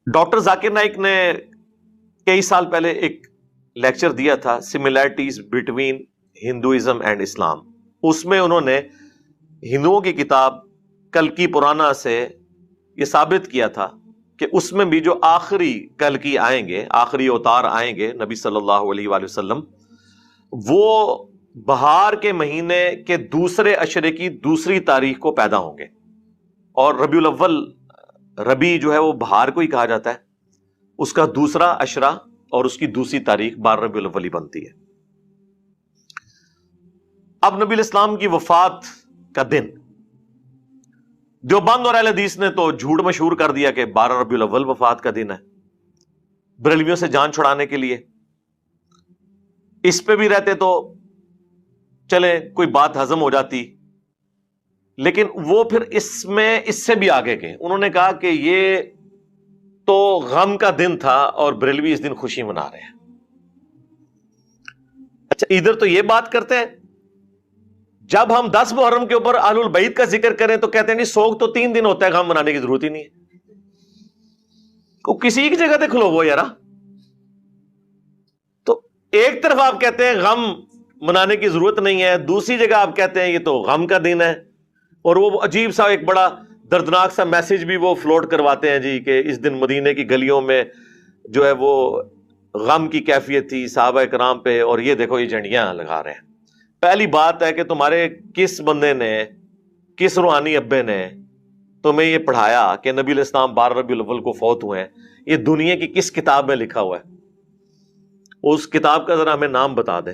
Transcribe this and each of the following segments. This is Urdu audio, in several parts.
ڈاکٹر ذاکر نائک نے کئی سال پہلے ایک لیکچر دیا تھا سملیرٹیز بٹوین ہندوازم اینڈ اسلام. اس میں انہوں نے ہندوؤں کی کتاب کلکی پرانا سے یہ ثابت کیا تھا کہ اس میں بھی جو آخری کلکی آئیں گے، آخری اوتار آئیں گے نبی صلی اللہ علیہ وآلہ وسلم، وہ بہار کے مہینے کے دوسرے عشرے کی دوسری تاریخ کو پیدا ہوں گے. اور ربیع الاول، ربیع جو ہے وہ بہار کو ہی کہا جاتا ہے، اس کا دوسرا عشرہ اور اس کی دوسری تاریخ 12 ربیع الاول ہی بنتی ہے. اب نبی الاسلام کی وفات کا دن دیوبند اور اہل حدیث نے تو جھوٹ مشہور کر دیا کہ 12 ربیع الاول وفات کا دن ہے، بریلویوں سے جان چھڑانے کے لیے. اس پہ بھی رہتے تو چلے کوئی بات ہضم ہو جاتی، لیکن وہ پھر اس سے بھی آگے گئے. انہوں نے کہا کہ یہ تو غم کا دن تھا اور بریلوی اس دن خوشی منا رہے ہیں. اچھا، ادھر تو یہ بات کرتے ہیں، جب ہم 10 محرم کے اوپر اہل البیت کا ذکر کریں تو کہتے ہیں نہیں، سوگ تو 3 دن ہوتا ہے، غم منانے کی ضرورت ہی نہیں ہے. کسی ایک جگہ دے کھلو وہ یارا. تو ایک طرف آپ کہتے ہیں غم منانے کی ضرورت نہیں ہے، دوسری جگہ آپ کہتے ہیں یہ تو غم کا دن ہے. اور وہ عجیب سا ایک بڑا دردناک سا میسج بھی وہ فلوٹ کرواتے ہیں جی کہ اس دن مدینے کی گلیوں میں جو ہے وہ غم کی کیفیت تھی صحابہ کرام پہ، اور یہ دیکھو یہ جھنڈیاں لگا رہے ہیں. پہلی بات ہے کہ تمہارے کس بندے نے، کس روحانی ابے نے تمہیں یہ پڑھایا کہ نبی علیہ السلام 12 ربیع الاول کو فوت ہوئے ہیں؟ یہ دنیا کی کس کتاب میں لکھا ہوا ہے؟ اس کتاب کا ذرا ہمیں نام بتا دیں.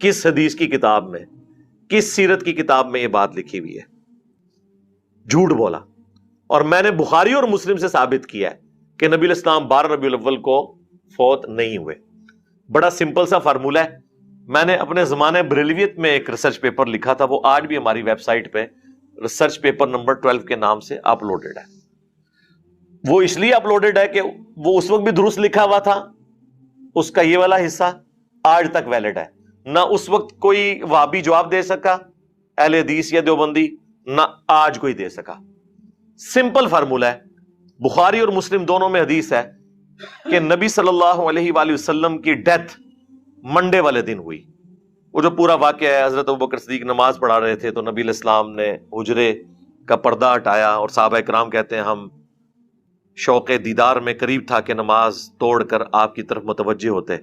کس حدیث کی کتاب میں، کس سیرت کی کتاب میں یہ بات لکھی ہوئی ہے؟ جھوٹ بولا. اور میں نے بخاری اور مسلم سے ثابت کیا ہے کہ نبی علیہ السلام 12 ربیع الاول کو فوت نہیں ہوئے. بڑا سمپل سا فارمولہ ہے. میں نے اپنے زمانے بریلویت میں ایک ریسرچ پیپر لکھا تھا، وہ آج بھی ہماری ویب سائٹ پہ ریسرچ پیپر نمبر 12 کے نام سے اپلوڈڈ ہے. وہ اس لیے اپلوڈڈ ہے کہ وہ اس وقت بھی درست لکھا ہوا تھا. اس کا یہ والا حصہ آج تک ویلڈ ہے. نہ اس وقت کوئی وہابی جواب دے سکا اہل حدیث یا دیوبندی، نہ آج کوئی دے سکا. سمپل فارمولہ ہے. بخاری اور مسلم دونوں میں حدیث ہے کہ نبی صلی اللہ علیہ وآلہ وسلم کی ڈیتھ منڈے والے دن ہوئی. وہ جو پورا واقعہ ہے، حضرت ابوبکر صدیق نماز پڑھا رہے تھے تو نبی علیہ السلام نے حجرے کا پردہ ہٹایا اور صحابہ کرام کہتے ہیں ہم شوق دیدار میں قریب تھا کہ نماز توڑ کر آپ کی طرف متوجہ ہوتے،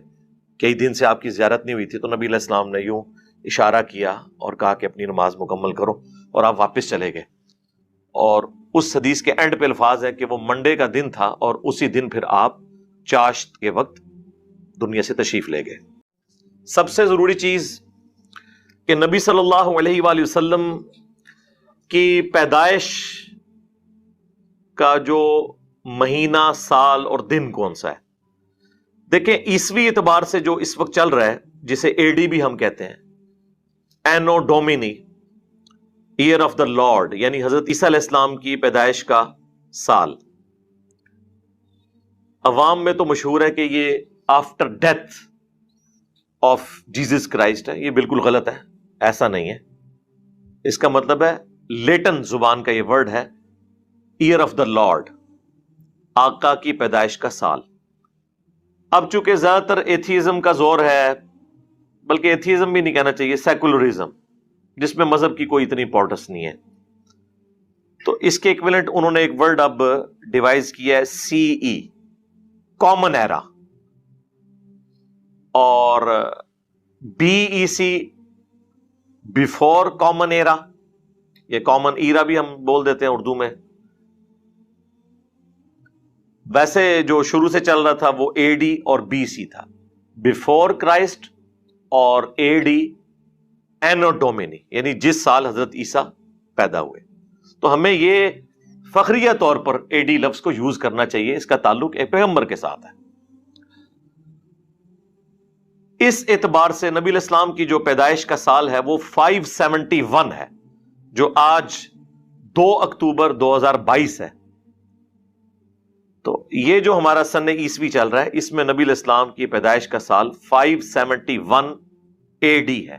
کئی دن سے آپ کی زیارت نہیں ہوئی تھی. تو نبی علیہ السلام نے یوں اشارہ کیا اور کہا کہ اپنی نماز مکمل کرو، اور آپ واپس چلے گئے. اور اس حدیث کے اینڈ پہ الفاظ ہے کہ وہ منڈے کا دن تھا اور اسی دن پھر آپ چاشت کے وقت دنیا سے تشریف لے گئے. سب سے ضروری چیز کہ نبی صلی اللہ علیہ وآلہ وسلم کی پیدائش کا جو مہینہ، سال اور دن کون سا ہے. دیکھیں عیسوی اعتبار سے جو اس وقت چل رہا ہے، جسے اے ڈی بھی ہم کہتے ہیں، اینو ڈومینی، ایئر آف دا لارڈ، یعنی حضرت عیسیٰ علیہ السلام کی پیدائش کا سال. عوام میں تو مشہور ہے کہ یہ after death of Jesus Christ ہے. یہ بالکل غلط ہے، ایسا نہیں ہے. اس کا مطلب ہے، لیٹن زبان کا یہ ورڈ ہے، ایئر آف دا لارڈ، آقا کی پیدائش کا سال. اب چونکہ زیادہ تر ایتھیزم کا زور ہے، بلکہ ایتھیزم بھی نہیں کہنا چاہیے، سیکولرزم، جس میں مذہب کی کوئی اتنی امپورٹنس نہیں ہے، تو اس کے ایکویلنٹ انہوں نے ایک ورڈ اب ڈیوائز کیا ہے، سی ای، کامن ایرا، اور B C E, before common era, یہ کامن ایرا بھی ہم بول دیتے ہیں اردو میں. ویسے جو شروع سے چل رہا تھا وہ اے ڈی اور بی سی تھا، بیفور کرائسٹ، اور اے ڈی اینو ڈومینی، یعنی جس سال حضرت عیسیٰ پیدا ہوئے. تو ہمیں یہ فخریہ طور پر اے ڈی لفظ کو یوز کرنا چاہیے، اس کا تعلق ایک پیغمبر کے ساتھ ہے. اس اعتبار سے نبی علیہ السلام کی جو پیدائش کا سال ہے وہ 571 ہے، جو آج 2 اکتوبر 2022 ہے. تو یہ جو ہمارا سن عیسوی چل رہا ہے، اس میں نبی علیہ السلام کی پیدائش کا سال 571 اے ڈی ہے،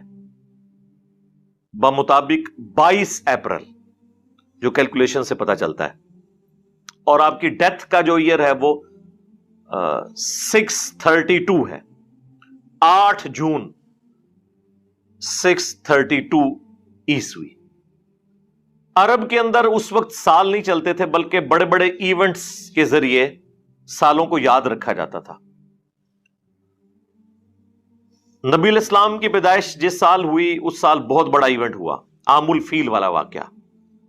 بمطابق 22 اپریل، جو کیلکولیشن سے پتہ چلتا ہے. اور آپ کی ڈیتھ کا جو ایئر ہے وہ 632 ہے. 8 جون 632 عیسوی. عرب کے اندر اس وقت سال نہیں چلتے تھے بلکہ بڑے بڑے ایونٹس کے ذریعے سالوں کو یاد رکھا جاتا تھا. نبی الاسلام کی پیدائش جس سال ہوئی اس سال بہت بڑا ایونٹ ہوا, عام الفیل والا واقعہ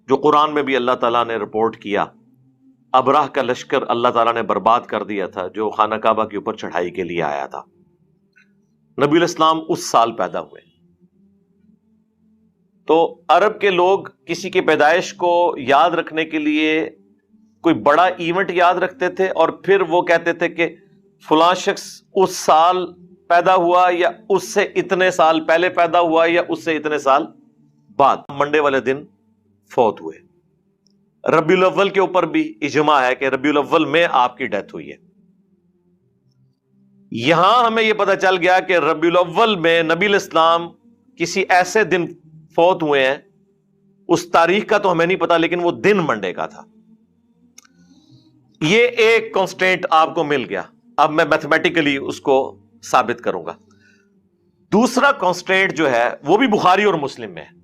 جو قرآن میں بھی اللہ تعالیٰ نے رپورٹ کیا. ابراہ کا لشکر اللہ تعالیٰ نے برباد کر دیا تھا جو خانہ کعبہ کے اوپر چڑھائی کے لیے آیا تھا. نبی الاسلام اس سال پیدا ہوئے. تو عرب کے لوگ کسی کی پیدائش کو یاد رکھنے کے لیے کوئی بڑا ایونٹ یاد رکھتے تھے اور پھر وہ کہتے تھے کہ فلاں شخص اس سال پیدا ہوا یا اس سے اتنے سال پہلے پیدا ہوا یا اس سے اتنے سال بعد. منڈے والے دن فوت ہوئے. ربیع الاول کے اوپر بھی اجماع ہے کہ ربیع الاول میں آپ کی ڈیتھ ہوئی ہے. یہاں ہمیں یہ پتہ چل گیا کہ ربیع الاول میں نبی الاسلام کسی ایسے دن فوت ہوئے ہیں. اس تاریخ کا تو ہمیں نہیں پتا لیکن وہ دن منڈے کا تھا. یہ ایک کانسٹینٹ آپ کو مل گیا. اب میں میتھمیٹیکلی اس کو ثابت کروں گا. دوسرا کانسٹینٹ جو ہے وہ بھی بخاری اور مسلم میں ہے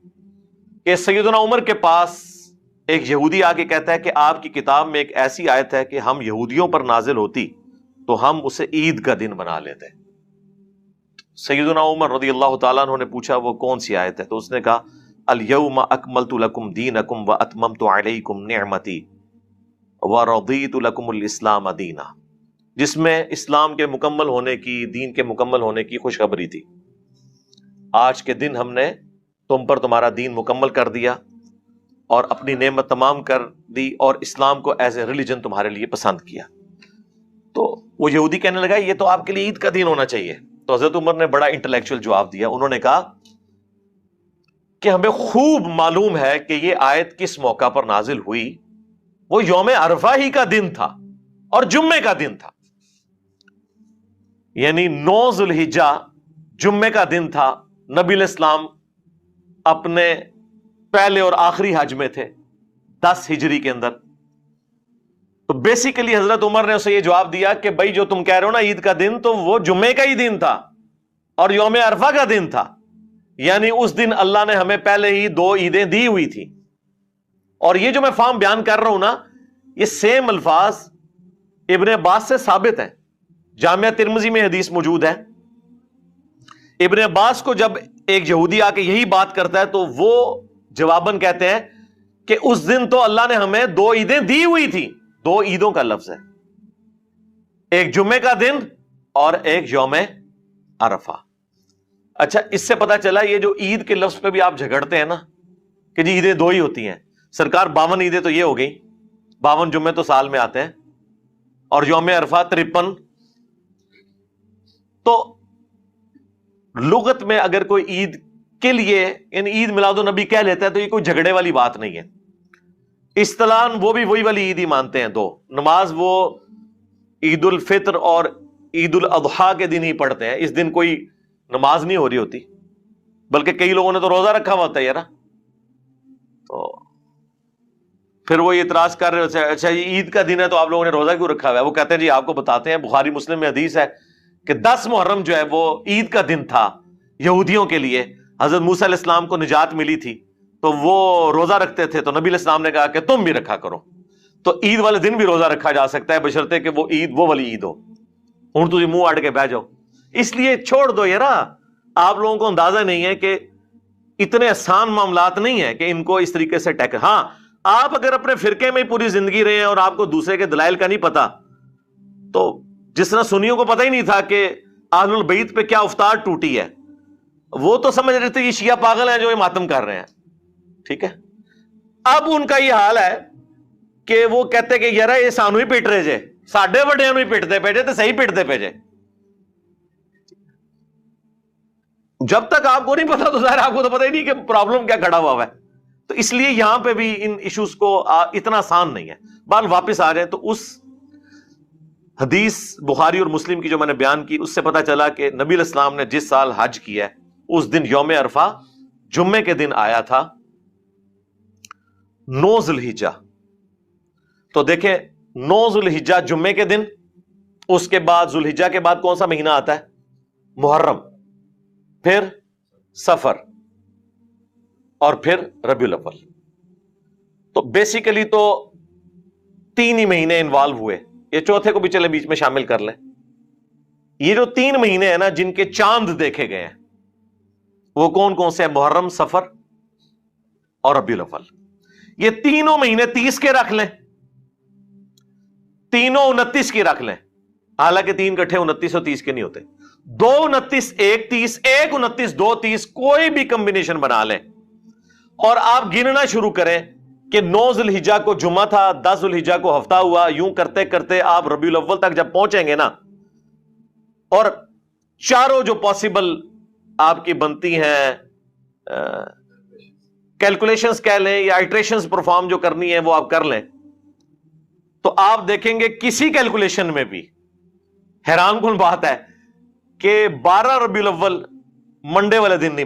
کہ سیدنا عمر کے پاس ایک یہودی آ کے کہتا ہے کہ آپ کی کتاب میں ایک ایسی آیت ہے کہ ہم یہودیوں پر نازل ہوتی تو ہم اسے عید کا دن بنا لیتے. سیدنا عمر رضی اللہ تعالیٰ عنہ نے پوچھا وہ کون سی آیت ہے؟ تو اس نے کہا الیوم اکملت لکم دینکم واتممت علیکم نعمتی ورضیت لکم الاسلام دینا، جس میں اسلام کے مکمل ہونے کی، دین کے مکمل ہونے کی خوشخبری تھی. آج کے دن ہم نے تم پر تمہارا دین مکمل کر دیا اور اپنی نعمت تمام کر دی اور اسلام کو ایز اے ریلیجن تمہارے لیے پسند کیا. تو وہ یہودی کہنے لگا یہ تو آپ کے لیے عید کا دن ہونا چاہیے. تو حضرت عمر نے بڑا انٹلیکچوئل جواب دیا. انہوں نے کہا کہ ہمیں خوب معلوم ہے کہ یہ آیت کس موقع پر نازل ہوئی. وہ یوم عرفہ ہی کا دن تھا اور جمعے کا دن تھا، یعنی 9 ذو الحجہ جمعے کا دن تھا. نبی الاسلام اپنے پہلے اور آخری حج میں تھے 10 ہجری کے اندر. تو بیسیکلی حضرت عمر نے اسے یہ جواب دیا کہ بھائی جو تم کہہ رہے ہو نا عید کا دن، تو وہ جمعے کا ہی دن تھا اور یوم عرفہ کا دن تھا. یعنی اس دن اللہ نے ہمیں پہلے ہی 2 عیدیں دی ہوئی تھی. اور یہ جو میں فارم بیان کر رہا ہوں نا، یہ سیم الفاظ ابن عباس سے ثابت ہیں. جامعہ ترمذی میں حدیث موجود ہے. ابن عباس کو جب ایک یہودی آ کے یہی بات کرتا ہے تو وہ جواباً کہتے ہیں کہ اس دن تو اللہ نے ہمیں 2 عیدیں دی ہوئی تھی. 2 عیدوں کا لفظ ہے، ایک جمعے کا دن اور ایک یوم عرفہ. اچھا، اس سے پتا چلا یہ جو عید کے لفظ پہ بھی آپ جھگڑتے ہیں نا کہ جی عیدیں 2 ہی ہوتی ہیں. سرکار 52 عیدیں تو یہ ہو گئی، 52 جمعے تو سال میں آتے ہیں اور یوم عرفہ 53. تو لغت میں اگر کوئی عید کے لیے یعنی عید میلاد النبی کہہ لیتا ہے تو یہ کوئی جھگڑے والی بات نہیں ہے. اصطلاحاً وہ بھی وہی والی عید ہی مانتے ہیں. 2 نماز وہ عید الفطر اور عید الاضحیٰ کے دن ہی پڑھتے ہیں. اس دن کوئی نماز نہیں ہو رہی ہوتی، بلکہ کئی لوگوں نے تو روزہ رکھا ہوا ہوتا ہے یار. تو پھر وہ اعتراض کر رہے ہوتے ہیں اچھا یہ عید کا دن ہے تو آپ لوگوں نے روزہ کیوں رکھا ہوا ہے؟ وہ کہتے ہیں جی آپ کو بتاتے ہیں، بخاری مسلم میں حدیث ہے کہ 10 محرم جو ہے وہ عید کا دن تھا یہودیوں کے لیے. حضرت موسیٰ علیہ السلام کو نجات ملی تھی تو وہ روزہ رکھتے تھے، تو نبی علیہ السلام نے کہا کہ تم بھی رکھا کرو. تو عید والے دن بھی روزہ رکھا جا سکتا ہے بشرطے کہ وہ عید وہ والی عید ہو. ہوں تجھے منہ اڑ کے بہ جاؤ. اس لیے چھوڑ دو یار. آپ لوگوں کو اندازہ نہیں ہے کہ اتنے آسان معاملات نہیں ہے کہ ان کو اس طریقے سے ٹیکل. ہاں، آپ اگر اپنے فرقے میں پوری زندگی رہے ہیں اور آپ کو دوسرے کے دلائل کا نہیں پتا، تو جس طرح سنیوں کو پتہ ہی نہیں تھا کہ اہل البیت پہ کیا افطار ٹوٹی ہے، وہ تو سمجھ رہے تھے یہ شیعہ پاگل ہیں جو یہ ماتم کر رہے ہیں. ٹھیک ہے، اب ان کا یہ حال ہے کہ وہ کہتے کہ یار یہ سانو ہی پیٹ رہے جے، ساڈے وڈیاں نو ہی پیٹتے پے جے تے صحیح پیٹتے پے جے. جب تک آپ کو نہیں پتا تو ظاہر آپ کو تو پتہ ہی نہیں کہ پرابلم کیا کھڑا ہوا ہے. تو اس لیے یہاں پہ بھی ان ایشوز کو اتنا آسان نہیں ہے. بال واپس آ جائیں تو اس حدیث بخاری اور مسلم کی جو میں نے بیان کی اس سے پتا چلا کہ نبی علیہ السلام نے جس سال حج کیا ہے اس دن یوم عرفہ جمعے کے دن آیا تھا 9 ذو الحجہ. تو دیکھیں 9 ذوالحجہ جمعے کے دن، اس کے بعد ذوالحجہ کے بعد کون سا مہینہ آتا ہے؟ محرم، پھر سفر، اور پھر ربیع الاول. تو بیسیکلی تو 3 ہی مہینے انوالو ہوئے، یہ چوتھے کو بھی چلے بیچ میں شامل کر لیں. یہ جو 3 مہینے ہیں نا جن کے چاند دیکھے گئے ہیں وہ کون کون سے ہیں؟ محرم، سفر اور ربیع الاول. یہ تینوں مہینے 30 کے رکھ لیں، تینوں 29 کی رکھ لیں، حالانکہ 3 کٹھے 29 اور 30 کے نہیں ہوتے. 2 29 1 30، 1 29 2 30، کوئی بھی کمبینیشن بنا لیں اور آپ گننا شروع کریں کہ 9 ذوالحجہ کو جمعہ تھا، 10 ذوالحجہ کو ہفتہ ہوا، یوں کرتے کرتے آپ ربیع الاول تک جب پہنچیں گے نا، اور چاروں جو پاسبل آپ کی بنتی ہیں کیلکولیشنز کہہ لیں یا ایٹریشنز پرفارم جو کرنی ہے وہ آپ کر لیں، تو آپ دیکھیں گے کسی کیلکولیشن میں بھی حیران کن بات ہے کہ 12 ربیع الاول منڈے والے دن نہیں